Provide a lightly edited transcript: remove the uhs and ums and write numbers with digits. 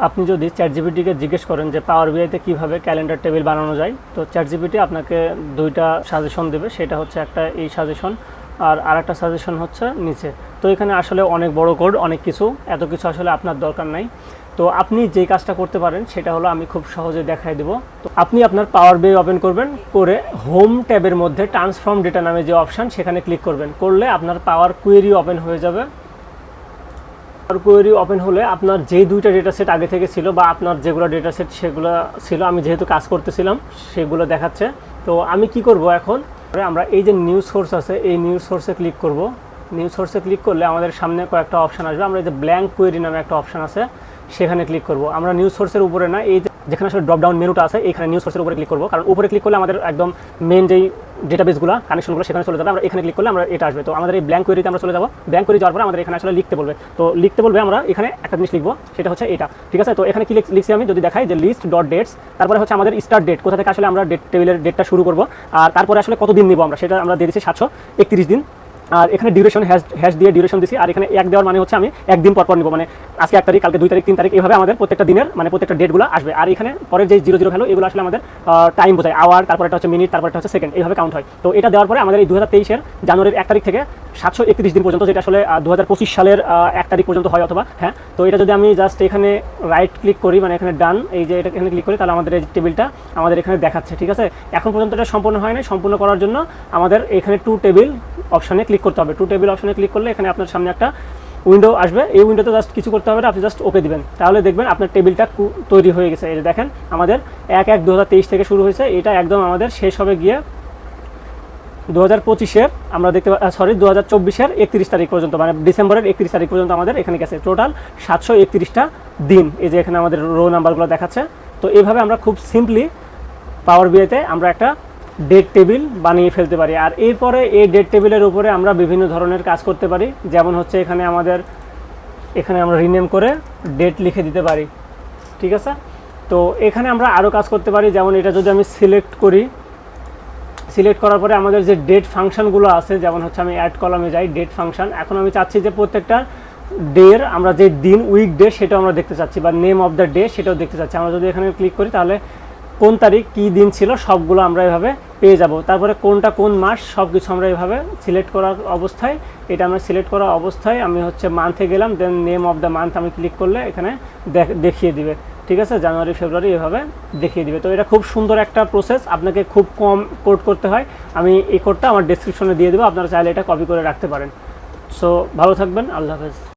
আপনি যদি চ্যাটজিপিটিকে জিজ্ঞেস করেন যে পাওয়ার বিআইতে কীভাবে ক্যালেন্ডার টেবিল বানানো যায়, তো চ্যাটজিপিটি আপনাকে দুইটা সাজেশন দেবে। সেটা হচ্ছে একটা এই সাজেশন, আর আরেকটা সাজেশন হচ্ছে নিচে। তো এখানে আসলে অনেক বড় কোড, অনেক কিছু, এত কিছু আসলে আপনার দরকার নাই। তো আপনি যে কাজটা করতে পারেন সেটা হলো আমি খুব সহজে দেখাই দেবো। তো আপনি আপনার পাওয়ার বিআই ওপেন করবেন, করে হোম ট্যাবের মধ্যে ট্রান্সফর্ম ডেটা নামে যে অপশান সেখানে ক্লিক করবেন। করলে আপনার পাওয়ার কোয়েরি ওপেন হয়ে যাবে। পাওয়ার কোয়েরি ওপেন হলে আপনার যেই দুইটা ডেটা সেট আগে থেকে ছিল বা আপনার যেগুলো ডেটা সেট সেগুলো ছিল, আমি যেহেতু কাজ করতেছিলাম সেগুলো দেখাচ্ছে। তো আমি কি করব এখন, আমরা এই যে নিউজ সোর্স আছে এই নিউজ সোর্সে ক্লিক করব। নিউজ সোর্সে ক্লিক করলে আমাদের সামনে কয়েকটা অপশান আসবে। আমরা এই যে ব্ল্যাঙ্ক কোয়েরি নামে একটা অপশান আছে সেখানে ক্লিক করব। আমরা নিউজ সোর্সের উপরে না, এই যেখানে আসলে ড্রপ ডাউন মেনুটা আছে এখানে নিউজ সোর্সের উপরে ক্লিক করব, কারণ উপরে ক্লিক করলে আমাদের একদম মেন যেই ডেটাবেসগুলো কানেকশনগুলো সেখানে চলে যাবে। আমরা এখানে ক্লিক করলে আমরা এটা আসবে। তো আমাদের এই ব্ল্যাঙ্ক কোয়েরিতে আমরা চলে যাব। ব্ল্যাঙ্ক কোয়েরি যাওয়ার পরে আমাদের এখানে আসলে লিখতে বলবে। তো লিখতে বলবে আমরা এখানে একটা জিনিস লিখবো, সেটা হচ্ছে এটা, ঠিক আছে। তো এখানে কি লিখছি আমি যদি দেখাই যে লিস্ট ডট ডেটস, তারপরে হচ্ছে আমাদের স্টার্ট ডেট, কোথা থেকে আসলে আমরা ডেট টেবিলের ডেটটা শুরু করব, আর তারপরে আসলে কত দিন নিব আমরা সেটা আমরা দিয়ে দিচ্ছি 731 দিন। আর এখানে ডিউরেশন হ্যাশ দিয়ে ডিউরেশন দিচ্ছি। আর এখানে এক দেওয়ার মানে হচ্ছে আমি একদিন পর নিব, মানে আজকে 1 তারিখ, কালকে 2 তারিখ, 3 তারিখ, এইভাবে আমাদের প্রত্যেকটা দিনের মানে প্রত্যেকটা ডেটগুলো আসবে। আর এখানে পরের যে 00 ভ্যালু এগুলো আসলে আমাদের টাইম বোঝায়, আওয়ার, তারপর এটা হচ্ছে মিনিট, তারপর এটা হচ্ছে সেকেন্ড, এইভাবে কাউন্ট হয়। তো এটা দেওয়ার পরে আমাদের এই 2023-এর জানুয়ারির 1 তারিখ থেকে 731 দিন পর্যন্ত, যেটা আসলে 2025 সালের 1 তারিখ পর্যন্ত হয় অথবা, হ্যাঁ। তো এটা যদি আমি জাস্ট এখানে রাইট ক্লিক করি, মানে এখানে ডান, এই যে এটা এখানে ক্লিক করি, তাহলে আমাদের এই টেবিলটা আমাদের এখানে দেখাচ্ছে, ঠিক আছে। এখন পর্যন্ত এটা সম্পূর্ণ হয় নাই। সম্পূর্ণ করার জন্য আমাদের এখানে টু টেবিল অপশানে ক্লিক করতে হবে। টু টেবিল অপশানে ক্লিক করলে এখানে আপনার সামনে একটা উইন্ডো আসবে। এই উইন্ডোতে জাস্ট কিছু করতে হবে না, আপনি জাস্ট ওকে দিবেন, তাহলে দেখবেন আপনার টেবিলটা তৈরি হয়ে গেছে। এই যে দেখেন আমাদের 1/1/2023 থেকে শুরু হয়েছে, এটা একদম আমাদের শেষ হবে গিয়ে 2025-এর আমরা দেখতে 2024-এর 31 তারিখ পর্যন্ত, মানে ডিসেম্বরের 31 তারিখ পর্যন্ত আমাদের এখানে গেছে টোটাল 731টা দিন। এই যে এখানে আমাদের রো নাম্বারগুলো দেখাচ্ছে। তো এইভাবে আমরা খুব সিম্পলি পাওয়ার বিআইতে আমরা একটা ডেট টেবিল বানিয়ে ফেলতে পারি। আর এরপরে এই ডেট টেবিলের উপরে আমরা বিভিন্ন ধরনের কাজ করতে পারি, যেমন হচ্ছে এখানে আমরা রিনেম করে ডেট লিখে দিতে পারি, ঠিক আছে। তো এখানে আমরা আরও কাজ করতে পারি, যেমন এটা যদি আমি সিলেক্ট করি, সিলেক্ট করার পরে আমাদের যে ডেট ফাংশনগুলো আছে, যেমন হচ্ছে আমি অ্যাড কলামে যাই, ডেট ফাংশন। এখন আমি চাচ্ছি যে প্রত্যেকটা ডের আমরা যে দিন, উইক ডে, সেটাও আমরা দেখতে চাচ্ছি, বা নেম অফ দ্য ডে সেটাও দেখতে চাচ্ছি। আমরা যদি এখানে ক্লিক করি তাহলে কোন তারিখ কী দিন ছিল সবগুলো আমরা এভাবে পেয়ে যাব। তারপরে কোনটা কোন মাস সব কিছু আমরা এভাবে সিলেক্ট করার অবস্থায়, এটা আমরা সিলেক্ট করা অবস্থায় আমি হচ্ছে মান্থে গেলাম, then name of the month আমি ক্লিক করলে এখানে দেখিয়ে দিবে, ঠিক আছে, জানুয়ারি ফেব্রুয়ারি এভাবে দেখিয়ে দিবে। তো এটা খুব সুন্দর একটা প্রসেস, আপনাকে খুব কম কোড করতে হয়। আমি এই কোডটা আমার ডেসক্রিপশনে দিয়ে দেবো, আপনারা চাইলে এটা কপি করে রাখতে পারেন। সো ভালো থাকবেন, আল্লাহ হাফেজ।